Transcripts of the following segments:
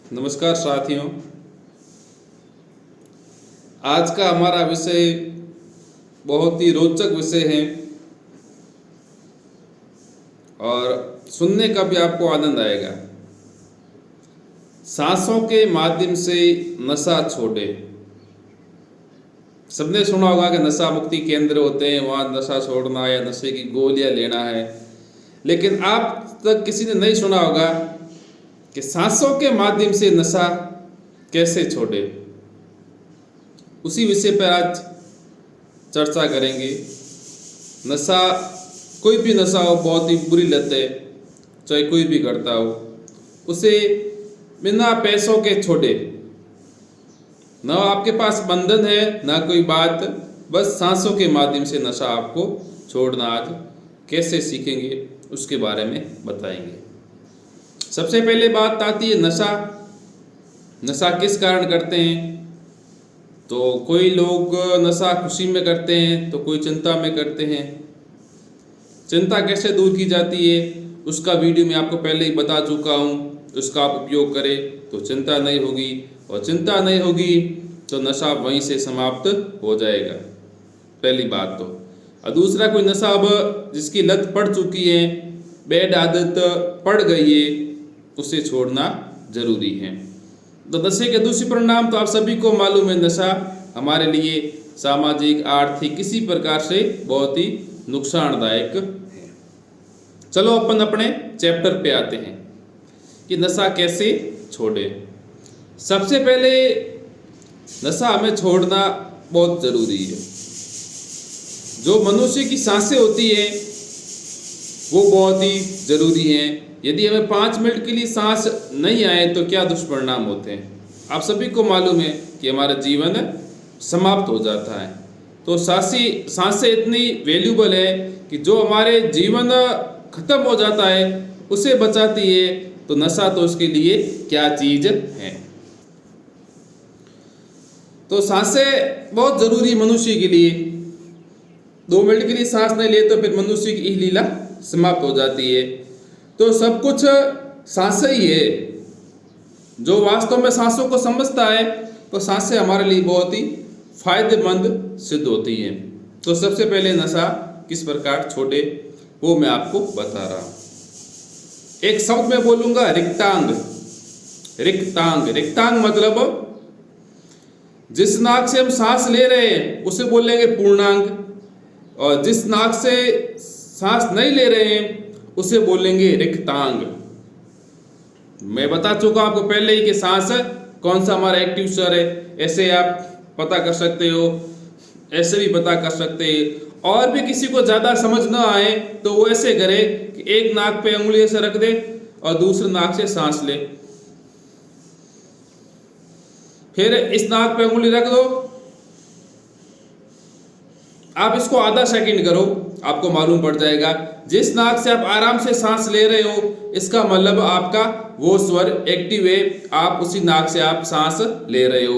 नमस्कार साथियों। आज का हमारा विषय बहुत ही रोचक विषय है और सुनने का भी आपको आनंद आएगा। सांसों के माध्यम से नशा छोड़े। सबने सुना होगा कि नशा मुक्ति केंद्र होते हैं, वहाँ नशा छोड़ना है या नशे की गोलियां लेना है, लेकिन आप तक किसी ने नहीं सुना होगा कि सांसों के माध्यम से नशा कैसे छोड़े। उसी विषय पर आज चर्चा करेंगे। नशा, कोई भी नशा हो, बहुत ही बुरी लत है, चाहे कोई भी करता हो, उसे बिना पैसों के छोड़े। ना आपके पास बंधन है ना कोई बात, बस सांसों के माध्यम से नशा आपको छोड़ना आज कैसे सीखेंगे उसके बारे में बताएंगे। सबसे पहले बात आती है नशा। नशा किस कारण करते हैं? तो कोई लोग नशा खुशी में करते हैं तो कोई चिंता में करते हैं। चिंता कैसे दूर की जाती है उसका वीडियो मैं आपको पहले ही बता चुका हूँ। उसका आप उपयोग करें तो चिंता नहीं होगी, और चिंता नहीं होगी तो नशा वहीं से समाप्त हो जाएगा, पहली बात तो। और दूसरा, कोई नशा अब जिसकी लत पड़ चुकी है, बैड आदत पड़ गई है, उसे छोड़ना जरूरी है। तो नशे के दूसरे परिणाम तो आप सभी को मालूम है। नशा हमारे लिए सामाजिक, आर्थिक, किसी प्रकार से बहुत ही नुकसानदायक है। चलो अपन अपने चैप्टर पे आते हैं कि नशा कैसे छोड़े। सबसे पहले नशा हमें छोड़ना बहुत जरूरी है। जो मनुष्य की सांसें होती है वो बहुत ही जरूरी हैं। यदि हमें 5 मिनट के लिए सांस नहीं आए तो क्या दुष्परिणाम होते हैं आप सभी को मालूम है कि हमारा जीवन समाप्त हो जाता है। तो सांसें इतनी वैल्यूबल है कि जो हमारे जीवन खत्म हो जाता है उसे बचाती है। तो नशा तो उसके लिए क्या चीज है। तो सांसें बहुत जरूरी मनुष्य के लिए। 2 मिनट के लिए सांस नहीं ले तो फिर मनुष्य की लीला समाप्त हो जाती है। तो सब कुछ सांसें ही है। जो वास्तव में सांसों को समझता है तो सांसें हमारे लिए बहुत ही फायदेमंद सिद्ध होती हैं। तो सबसे पहले नशा किस प्रकार छोड़े वो मैं आपको बता रहा हूँ। एक शब्द में बोलूंगा, रिक्तांग। रिक्तांग, रिक्तांग मतलब जिस नाक से हम सांस ले रहे हैं उसे बोलेंगे पूर्णांग, और जिस नाक से सांस नहीं ले रहे हैं उसे बोलेंगे रिक्तांग। मैं बता चुका आपको पहले ही कि सांस कौन सा हमारा एक्टिव स्वर है। ऐसे आप पता कर सकते हो, ऐसे भी पता कर सकते हैं। और भी किसी को ज़्यादा समझ ना आए तो वो ऐसे करे कि एक नाक पे उंगली ऐसे रख दे और दूसरे नाक से सांस ले, फिर इस नाक पे उंगली रख दो। आप इसको आधा सेकंड करो, आपको मालूम पड़ जाएगा। जिस नाक से आप आराम से सांस ले रहे हो इसका मतलब आपका वो स्वर एक्टिव है, आप उसी नाक से आप सांस ले रहे हो।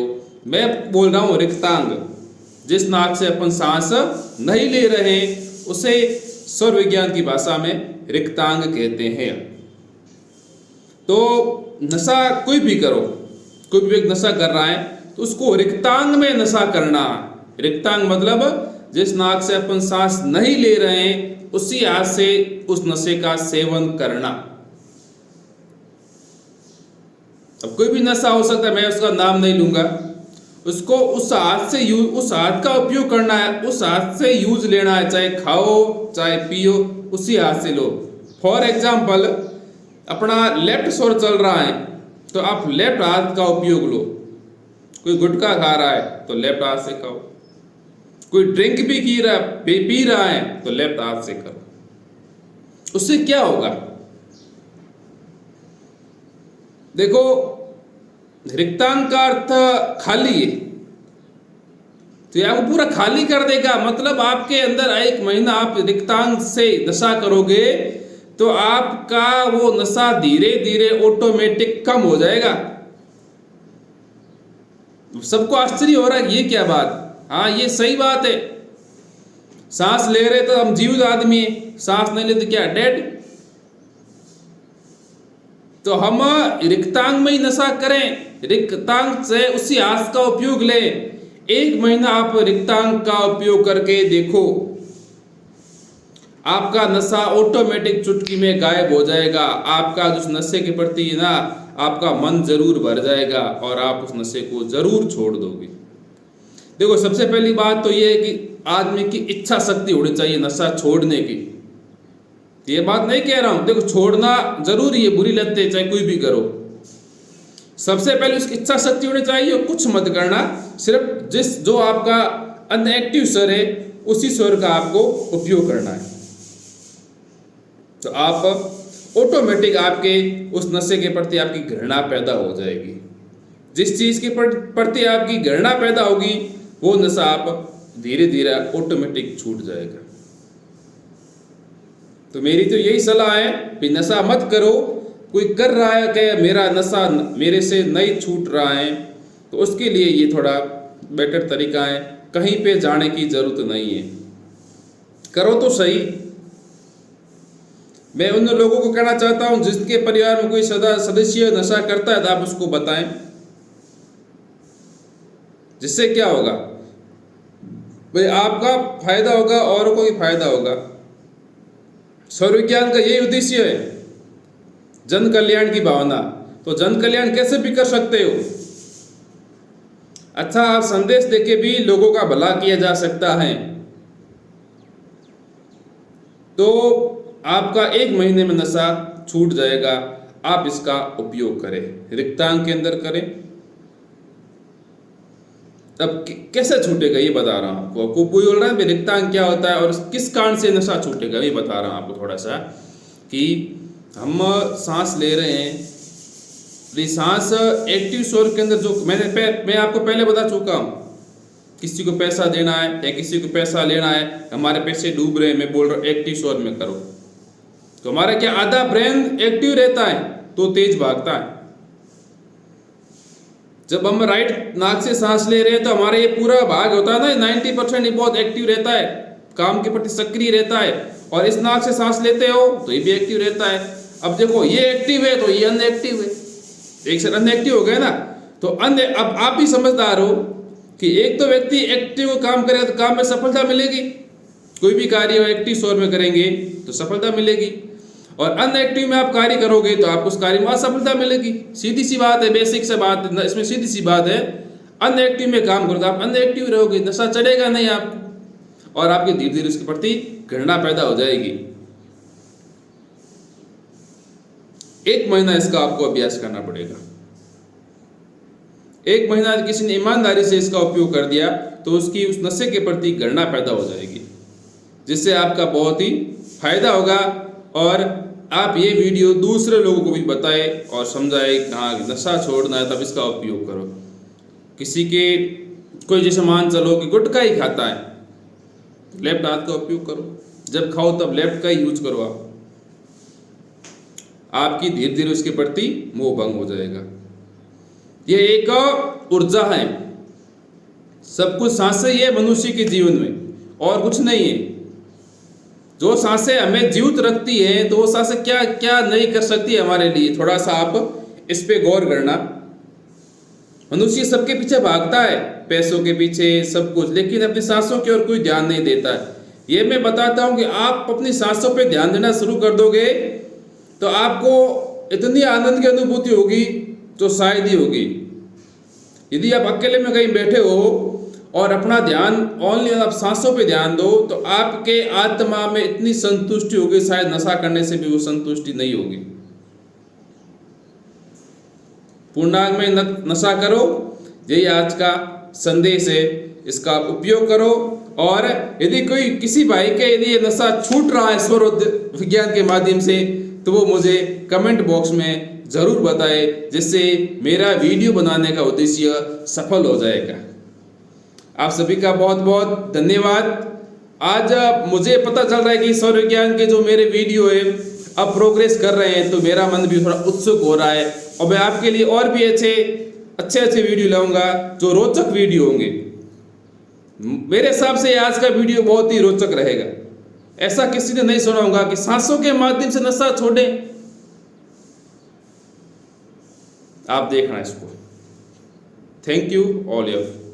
मैं बोल रहा हूं रिक्तांग। जिस नाक से अपन सांस नहीं ले रहे उसे स्वर विज्ञान की भाषा में रिक्तांग कहते हैं। तो नशा कोई भी करो, कोई भी एक नशा कर रहा है तो उसको रिक्तांग में नशा करना। रिक्तांग मतलब जिस नाक से अपन सांस नहीं ले रहे हैं उसी हाथ से उस नशे का सेवन करना। अब कोई भी नशा हो सकता है, मैं उसका नाम नहीं लूंगा। उसको उस हाथ का उपयोग करना है, उस हाथ से यूज लेना है। चाहे खाओ चाहे पियो, उसी हाथ से लो। फॉर एग्जाम्पल, अपना लेफ्ट शोर चल रहा है तो आप लेफ्ट हाथ का उपयोग लो। कोई गुटखा खा रहा है तो लेफ्ट हाथ से खाओ। कोई ड्रिंक भी पी रहा है तो लेफ्ट हाथ से करो। उससे क्या होगा? देखो, रिक्तांग का अर्थ खाली है, तो यह पूरा खाली कर देगा। मतलब आपके अंदर 1 महीना आप रिक्तांग से नशा करोगे तो आपका वो नशा धीरे धीरे ऑटोमेटिक कम हो जाएगा। सबको आश्चर्य हो रहा है ये क्या बात। हाँ, ये सही बात है। सांस ले रहे तो हम जीवित आदमी है, सांस नहीं लेते क्या डेड। तो हम रिक्तांग में ही नशा करें, रिक्तांग से उसी आस का उपयोग लें। 1 महीना आप रिक्तांग का उपयोग करके देखो, आपका नशा ऑटोमेटिक चुटकी में गायब हो जाएगा। आपका उस नशे के प्रति ना आपका मन जरूर भर जाएगा और आप उस नशे को जरूर छोड़ दोगे। देखो, सबसे पहली बात तो ये है कि आदमी की इच्छा शक्ति होनी चाहिए नशा छोड़ने की। ये बात नहीं कह रहा हूं, देखो छोड़ना जरूरी है, बुरी लतें चाहे कोई भी करो, सबसे पहले उसकी इच्छा शक्ति होनी चाहिए। और कुछ मत करना, सिर्फ जो आपका अनएक्टिव स्वर है उसी स्वर का आपको उपयोग करना है, तो आप ऑटोमेटिक आपके उस नशे के प्रति आपकी घृणा पैदा हो जाएगी। जिस चीज के प्रति आपकी घृणा पैदा होगी वो नशा आप धीरे धीरे ऑटोमेटिक छूट जाएगा। तो मेरी तो यही सलाह है कि नशा मत करो। कोई कर रहा है कि मेरा नशा मेरे से नहीं छूट रहा है, तो उसके लिए ये थोड़ा बेटर तरीका है, कहीं पे जाने की जरूरत नहीं है, करो तो सही। मैं उन लोगों को कहना चाहता हूं जिसके परिवार में कोई सदस्य नशा करता है तो आप उसको बताएं, जिससे क्या होगा भाई, आपका फायदा होगा, औरों को भी फायदा होगा। सौर विज्ञान का यही उद्देश्य है, जन कल्याण की भावना। तो जन कल्याण कैसे भी कर सकते हो, अच्छा आप संदेश देके भी लोगों का भला किया जा सकता है। तो आपका 1 महीने में नशा छूट जाएगा। आप इसका उपयोग करें, रिक्तांग के अंदर करें। अब कैसे छूटेगा ये बता रहा हूं आपको। आपको कोई बोल रहा है रिक्तांग क्या होता है और किस कारण से नशा छूटेगा, ये बता रहा हूं आपको थोड़ा सा। कि हम सांस ले रहे हैं, ये सांस एक्टिव स्वर के अंदर जो मैं आपको पहले बता चुका हूं, किसी को पैसा देना है या किसी को पैसा लेना है, हमारे पैसे डूब रहे हैं, मैं बोल रहा हूं एक्टिव स्वर में करो, तो हमारा क्या आधा ब्रेन एक्टिव रहता है तो तेज भागता है। जब हम राइट नाक से सांस ले रहे हैं तो हमारा ये पूरा भाग होता है ना 90% ये बहुत एक्टिव रहता है, काम के प्रति सक्रिय रहता है। और इस नाक से सांस लेते हो तो ये भी एक्टिव रहता है। अब देखो ये एक्टिव है तो ये अनएक्टिव है, एक से अनएक्टिव हो गए ना। तो अब आप भी समझदार हो कि एक तो व्यक्ति एक्टिव काम करेगा तो काम में सफलता मिलेगी, कोई भी कार्य एक्टिव स्वर में करेंगे तो सफलता मिलेगी, और अनएक्टिव में आप कार्य करोगे तो आपको उस कार्य में असफलता मिलेगी। सीधी सी बात है, बेसिक से बात, इसमें सीधी सी बात है। अनएक्टिव में काम करो तो आप अनएक्टिव रहोगे, नशा चढ़ेगा नहीं आपको, और आपके धीरे धीरे उसके प्रति घृणा पैदा हो जाएगी। 1 महीना इसका आपको अभ्यास करना पड़ेगा। 1 महीना किसी ने ईमानदारी से इसका उपयोग कर दिया तो उसकी उस नशे के प्रति घृणा पैदा हो जाएगी, जिससे आपका बहुत ही फायदा होगा। और आप ये वीडियो दूसरे लोगों को भी बताएं और समझाएं कि हाँ नशा छोड़ना है तब इसका उपयोग करो। किसी के कोई जैसे मान चलो कि गुटखा ही खाता है, लेफ्ट हाथ का उपयोग करो, जब खाओ तब लेफ्ट का ही यूज करो। आपकी धीरे धीरे उसके प्रति मोह भंग हो जाएगा। ये एक ऊर्जा है, सब कुछ सांसें ही है मनुष्य के जीवन में और कुछ नहीं है। जो सांसें हमें जीवित रखती हैं तो वो सांसें क्या क्या नहीं कर सकती है हमारे लिए, थोड़ा सा आप इस पे गौर करना। मनुष्य सबके पीछे भागता है, पैसों के पीछे, सब कुछ, लेकिन अपनी सांसों की ओर कोई ध्यान नहीं देता है। ये मैं बताता हूँ कि आप अपनी सांसों पे ध्यान देना शुरू कर दोगे तो आपको इतनी आनंद की अनुभूति होगी जो शायद ही होगी। यदि आप अकेले में कहीं बैठे हो और अपना ध्यान ओनली आप सांसों पे ध्यान दो तो आपके आत्मा में इतनी संतुष्टि होगी, शायद नशा करने से भी वो संतुष्टि नहीं होगी। पूर्णांग में नशा करो, यही आज का संदेश है, इसका उपयोग करो। और यदि कोई किसी भाई के यदि ये नशा छूट रहा है स्वर विज्ञान के माध्यम से तो वो मुझे कमेंट बॉक्स में जरूर बताए, जिससे मेरा वीडियो बनाने का उद्देश्य सफल हो जाएगा। आप सभी का बहुत बहुत धन्यवाद। आज मुझे पता चल रहा है कि सौर विज्ञान के जो मेरे वीडियो है अब प्रोग्रेस कर रहे हैं, तो मेरा मन भी थोड़ा उत्सुक हो रहा है और मैं आपके लिए और भी अच्छे वीडियो लाऊंगा जो रोचक वीडियो होंगे। मेरे हिसाब से आज का वीडियो बहुत ही रोचक रहेगा। ऐसा किसी ने नहीं सुना होगा कि सांसों के माध्यम से नशा छोड़ें। आप देखना इसको। Thank you all of.